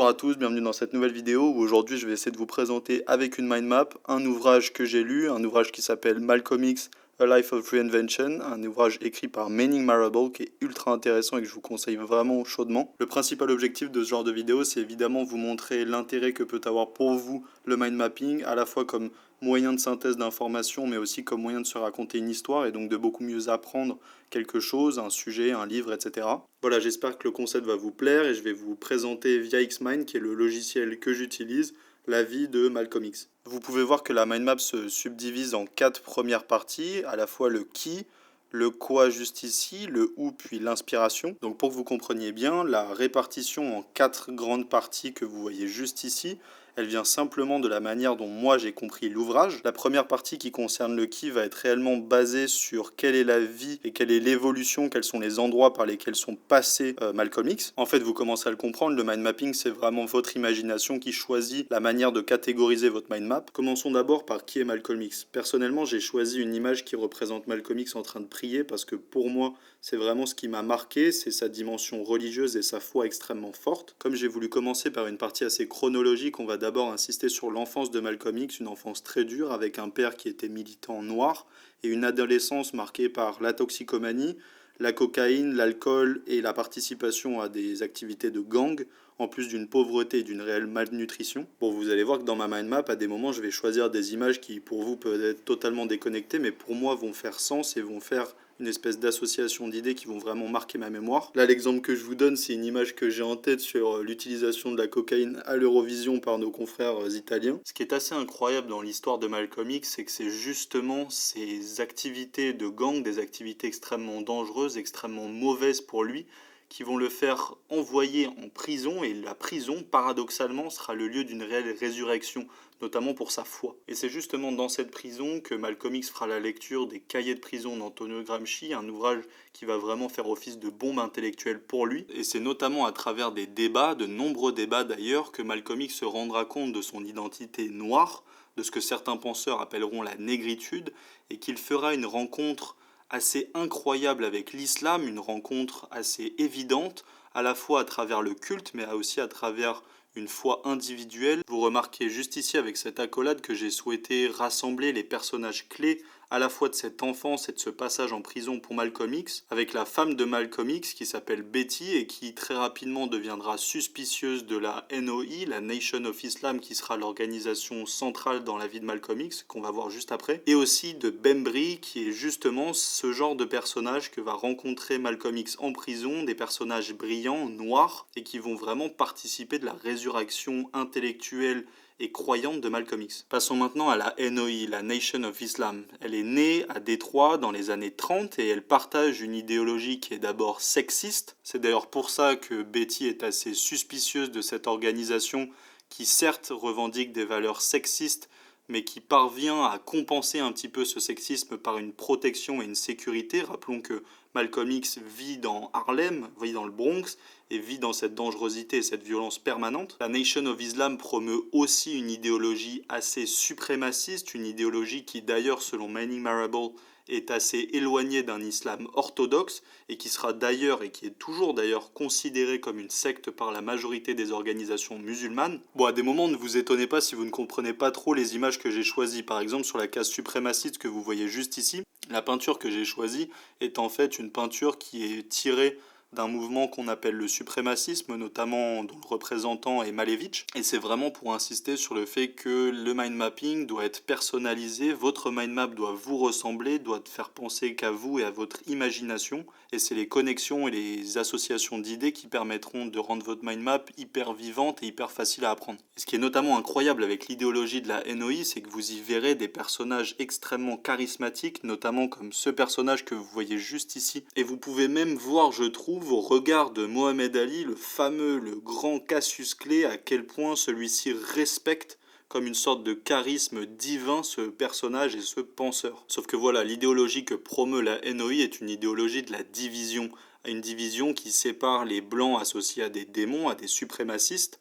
Bonjour à tous, bienvenue dans cette nouvelle vidéo où aujourd'hui je vais essayer de vous présenter avec une mind map un ouvrage que j'ai lu, un ouvrage qui s'appelle Malcolm X, A Life of Reinvention, un ouvrage écrit par Manning Marable qui est ultra intéressant et que je vous conseille vraiment chaudement. Le principal objectif de ce genre de vidéo, c'est évidemment vous montrer l'intérêt que peut avoir pour vous le mind mapping, à la fois comme moyen de synthèse d'informations, mais aussi comme moyen de se raconter une histoire et donc de beaucoup mieux apprendre quelque chose, un sujet, un livre, etc. Voilà, j'espère que le concept va vous plaire et je vais vous présenter via Xmind, qui est le logiciel que j'utilise, la vie de Malcolm X. Vous pouvez voir que la mind map se subdivise en 4 premières parties, à la fois le qui, le quoi juste ici, le où puis l'inspiration. Donc pour que vous compreniez bien, la répartition en 4 grandes parties que vous voyez juste ici, elle vient simplement de la manière dont moi j'ai compris l'ouvrage. La première partie qui concerne le qui va être réellement basée sur quelle est la vie et quelle est l'évolution, quels sont les endroits par lesquels sont passés Malcolm X. En fait, vous commencez à le comprendre, le mind mapping c'est vraiment votre imagination qui choisit la manière de catégoriser votre mind map. Commençons d'abord par qui est Malcolm X. Personnellement, j'ai choisi une image qui représente Malcolm X en train de prier parce que pour moi, c'est vraiment ce qui m'a marqué, c'est sa dimension religieuse et sa foi extrêmement forte. Comme j'ai voulu commencer par une partie assez chronologique, on va d'abord insister sur l'enfance de Malcolm X, une enfance très dure avec un père qui était militant noir et une adolescence marquée par la toxicomanie, la cocaïne, l'alcool et la participation à des activités de gang, en plus d'une pauvreté et d'une réelle malnutrition. Bon, vous allez voir que dans ma mind map, à des moments, je vais choisir des images qui, pour vous, peuvent être totalement déconnectées, mais pour moi, vont faire sens et vont faire une espèce d'association d'idées qui vont vraiment marquer ma mémoire. Là, l'exemple que je vous donne, c'est une image que j'ai en tête sur l'utilisation de la cocaïne à l'Eurovision par nos confrères italiens. Ce qui est assez incroyable dans l'histoire de Malcolm X, c'est que c'est justement ces activités de gang, des activités extrêmement dangereuses, extrêmement mauvaises pour lui, qui vont le faire envoyer en prison, et la prison, paradoxalement, sera le lieu d'une réelle résurrection, notamment pour sa foi. Et c'est justement dans cette prison que Malcolm X fera la lecture des cahiers de prison d'Antonio Gramsci, un ouvrage qui va vraiment faire office de bombe intellectuelle pour lui. Et c'est notamment à travers des débats, de nombreux débats d'ailleurs, que Malcolm X se rendra compte de son identité noire, de ce que certains penseurs appelleront la négritude, et qu'il fera une rencontre assez incroyable avec l'islam, une rencontre assez évidente, à la fois à travers le culte, mais aussi à travers une foi individuelle. Vous remarquez juste ici avec cette accolade que j'ai souhaité rassembler les personnages clés à la fois de cette enfance et de ce passage en prison pour Malcolm X, avec la femme de Malcolm X qui s'appelle Betty et qui très rapidement deviendra suspicieuse de la NOI, la Nation of Islam, qui sera l'organisation centrale dans la vie de Malcolm X, qu'on va voir juste après, et aussi de Bembry, qui est justement ce genre de personnage que va rencontrer Malcolm X en prison, des personnages brillants, noirs, et qui vont vraiment participer de la résurrection intellectuelle et croyante de Malcolm X. Passons maintenant à la NOI, la Nation of Islam. Elle est née à Détroit dans les années 30 et elle partage une idéologie qui est d'abord sexiste. C'est d'ailleurs pour ça que Betty est assez suspicieuse de cette organisation qui certes revendique des valeurs sexistes, mais qui parvient à compenser un petit peu ce sexisme par une protection et une sécurité. Rappelons que Malcolm X vit dans Harlem, vit dans le Bronx, et vit dans cette dangerosité et cette violence permanente. La Nation of Islam promeut aussi une idéologie assez suprémaciste, une idéologie qui d'ailleurs, selon Manning Marable, est assez éloignée d'un islam orthodoxe et qui sera d'ailleurs et qui est toujours d'ailleurs considérée comme une secte par la majorité des organisations musulmanes. Bon, à des moments, ne vous étonnez pas si vous ne comprenez pas trop les images que j'ai choisies. Par exemple, sur la case suprémaciste que vous voyez juste ici, la peinture que j'ai choisie est en fait une peinture qui est tirée d'un mouvement qu'on appelle le suprémacisme, notamment dont le représentant est Malevich. Et c'est vraiment pour insister sur le fait que le mind mapping doit être personnalisé, votre mind map doit vous ressembler, doit faire penser qu'à vous et à votre imagination. Et c'est les connexions et les associations d'idées qui permettront de rendre votre mind map hyper vivante et hyper facile à apprendre. Et ce qui est notamment incroyable avec l'idéologie de la NOI, c'est que vous y verrez des personnages extrêmement charismatiques, notamment comme ce personnage que vous voyez juste ici. Et vous pouvez même voir, je trouve, au regard de Mohamed Ali, le fameux, le grand Cassius Clay, à quel point celui-ci respecte comme une sorte de charisme divin ce personnage et ce penseur. Sauf que voilà, l'idéologie que promeut la NOI est une idéologie de la division, une division qui sépare les blancs associés à des démons, à des suprémacistes,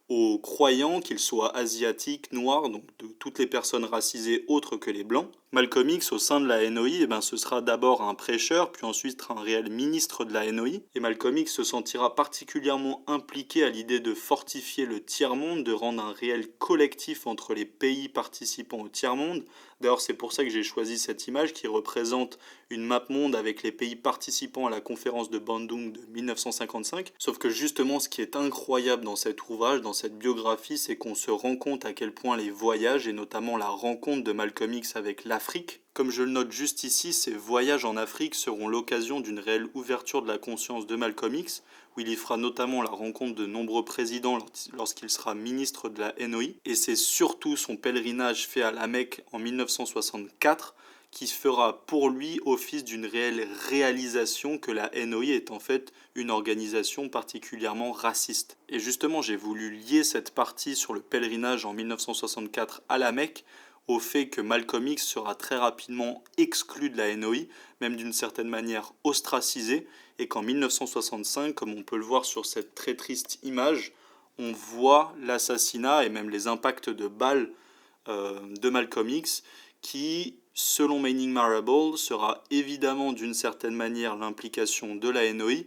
aux croyants, qu'ils soient asiatiques, noirs, donc de toutes les personnes racisées autres que les blancs. Malcolm X, au sein de la NOI, eh ben, ce sera d'abord un prêcheur, puis ensuite un réel ministre de la NOI. Et Malcolm X se sentira particulièrement impliqué à l'idée de fortifier le tiers-monde, de rendre un réel collectif entre les pays participants au tiers-monde. D'ailleurs, c'est pour ça que j'ai choisi cette image qui représente une map monde avec les pays participants à la conférence de Bandung de 1955. Sauf que justement, ce qui est incroyable dans cet ouvrage, dans cette biographie, c'est qu'on se rend compte à quel point les voyages, et notamment la rencontre de Malcolm X avec l'Afrique, comme je le note juste ici, ces voyages en Afrique seront l'occasion d'une réelle ouverture de la conscience de Malcolm X, où il y fera notamment la rencontre de nombreux présidents lorsqu'il sera ministre de la NOI, et c'est surtout son pèlerinage fait à la Mecque en 1964 qui fera pour lui office d'une réelle réalisation que la NOI est en fait une organisation particulièrement raciste. Et justement, j'ai voulu lier cette partie sur le pèlerinage en 1964 à la Mecque au fait que Malcolm X sera très rapidement exclu de la NOI, même d'une certaine manière ostracisé, et qu'en 1965, comme on peut le voir sur cette très triste image, on voit l'assassinat et même les impacts de balles de Malcolm X, qui, selon Manning Marable, sera évidemment d'une certaine manière l'implication de la NOI,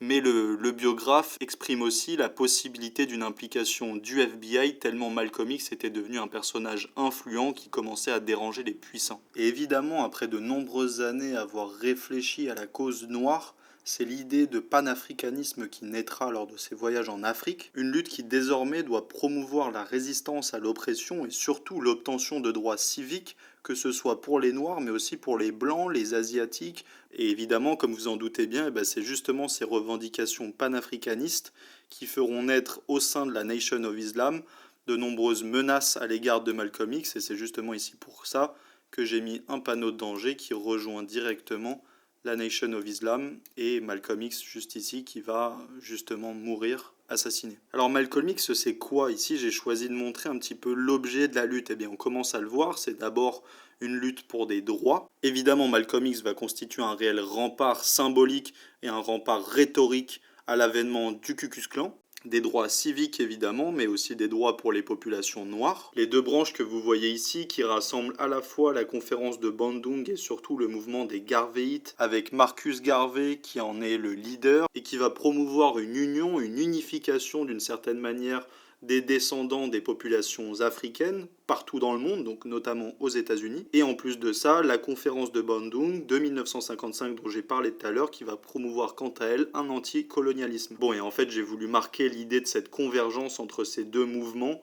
mais le biographe exprime aussi la possibilité d'une implication du FBI tellement Malcolm X était devenu un personnage influent qui commençait à déranger les puissants. Et évidemment, après de nombreuses années à avoir réfléchi à la cause noire, c'est l'idée de panafricanisme qui naîtra lors de ses voyages en Afrique, une lutte qui désormais doit promouvoir la résistance à l'oppression et surtout l'obtention de droits civiques, que ce soit pour les Noirs mais aussi pour les Blancs, les Asiatiques, et évidemment, comme vous en doutez bien, c'est justement ces revendications panafricanistes qui feront naître au sein de la Nation of Islam de nombreuses menaces à l'égard de Malcolm X, et c'est justement ici pour ça que j'ai mis un panneau de danger qui rejoint directement la Nation of Islam et Malcolm X juste ici qui va justement mourir assassiné. Alors Malcolm X, c'est quoi? Ici, j'ai choisi de montrer un petit peu l'objet de la lutte. Eh bien, on commence à le voir, c'est d'abord une lutte pour des droits. Évidemment, Malcolm X va constituer un réel rempart symbolique et un rempart rhétorique à l'avènement du Ku Klux Klan. Des droits civiques évidemment, mais aussi des droits pour les populations noires. Les deux branches que vous voyez ici qui rassemblent à la fois la conférence de Bandung et surtout le mouvement des Garvéites avec Marcus Garvey qui en est le leader et qui va promouvoir une union, une unification d'une certaine manière des descendants des populations africaines partout dans le monde, donc notamment aux États-Unis. Et en plus de ça, la conférence de Bandung de 1955 dont j'ai parlé tout à l'heure qui va promouvoir quant à elle un anticolonialisme. Bon, et en fait, j'ai voulu marquer l'idée de cette convergence entre ces deux mouvements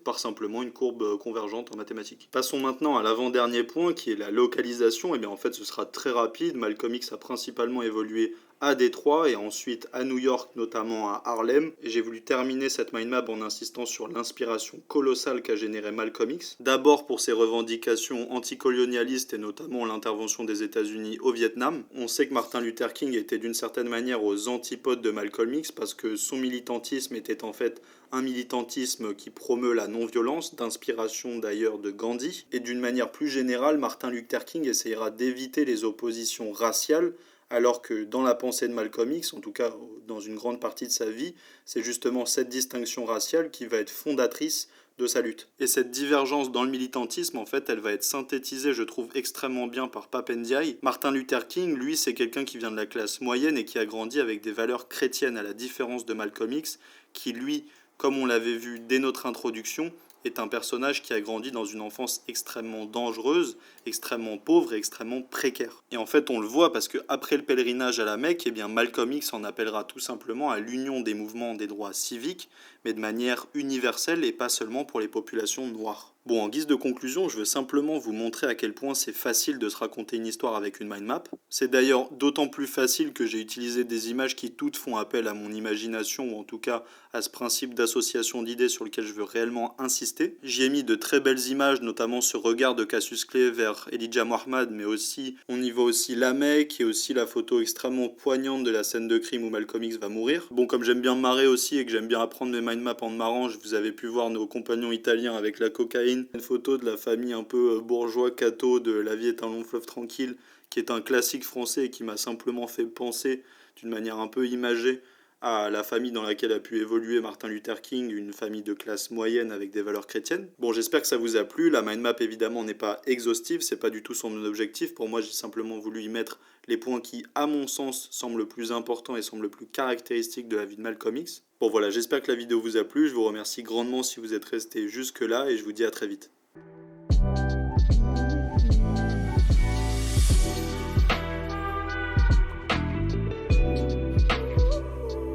par simplement une courbe convergente en mathématiques. Passons maintenant à l'avant-dernier point qui est la localisation. Et bien en fait ce sera très rapide. Malcolm X a principalement évolué à Détroit et ensuite à New York, notamment à Harlem. Et j'ai voulu terminer cette mind map en insistant sur l'inspiration colossale qu'a généré Malcolm X. D'abord pour ses revendications anticolonialistes et notamment l'intervention des États-Unis au Vietnam. On sait que Martin Luther King était d'une certaine manière aux antipodes de Malcolm X parce que son militantisme était en fait un militantisme qui promeut la non-violence, d'inspiration d'ailleurs de Gandhi. Et d'une manière plus générale, Martin Luther King essayera d'éviter les oppositions raciales, alors que dans la pensée de Malcolm X, en tout cas dans une grande partie de sa vie, c'est justement cette distinction raciale qui va être fondatrice de sa lutte. Et cette divergence dans le militantisme, en fait, elle va être synthétisée, je trouve, extrêmement bien par Pape Ndiaye. Martin Luther King, lui, c'est quelqu'un qui vient de la classe moyenne et qui a grandi avec des valeurs chrétiennes, à la différence de Malcolm X, qui, lui, comme on l'avait vu dès notre introduction, est un personnage qui a grandi dans une enfance extrêmement dangereuse, extrêmement pauvre et extrêmement précaire. Et en fait, on le voit parce qu'après le pèlerinage à la Mecque, eh bien Malcolm X en appellera tout simplement à l'union des mouvements des droits civiques, mais de manière universelle et pas seulement pour les populations noires. Bon, en guise de conclusion, je veux simplement vous montrer à quel point c'est facile de se raconter une histoire avec une mind map. C'est d'ailleurs d'autant plus facile que j'ai utilisé des images qui toutes font appel à mon imagination, ou en tout cas à ce principe d'association d'idées sur lequel je veux réellement insister. J'y ai mis de très belles images, notamment ce regard de Cassius Clay vers Elijah Muhammad, mais aussi, on y voit aussi la Mecque et aussi la photo extrêmement poignante de la scène de crime où Malcolm X va mourir. Bon, comme j'aime bien me marrer aussi et que j'aime bien apprendre mes mind maps en me marrant, vous avez pu voir nos compagnons italiens avec la cocaïne. Une photo de la famille un peu bourgeois catho de La vie est un long fleuve tranquille, qui est un classique français et qui m'a simplement fait penser d'une manière un peu imagée à la famille dans laquelle a pu évoluer Martin Luther King, une famille de classe moyenne avec des valeurs chrétiennes. Bon, j'espère que ça vous a plu. La mind map, évidemment, n'est pas exhaustive, c'est pas du tout son objectif. Pour moi, j'ai simplement voulu y mettre les points qui, à mon sens, semblent le plus importants et semblent le plus caractéristiques de la vie de Malcolm X. Bon voilà, j'espère que la vidéo vous a plu. Je vous remercie grandement si vous êtes resté jusque là et je vous dis à très vite.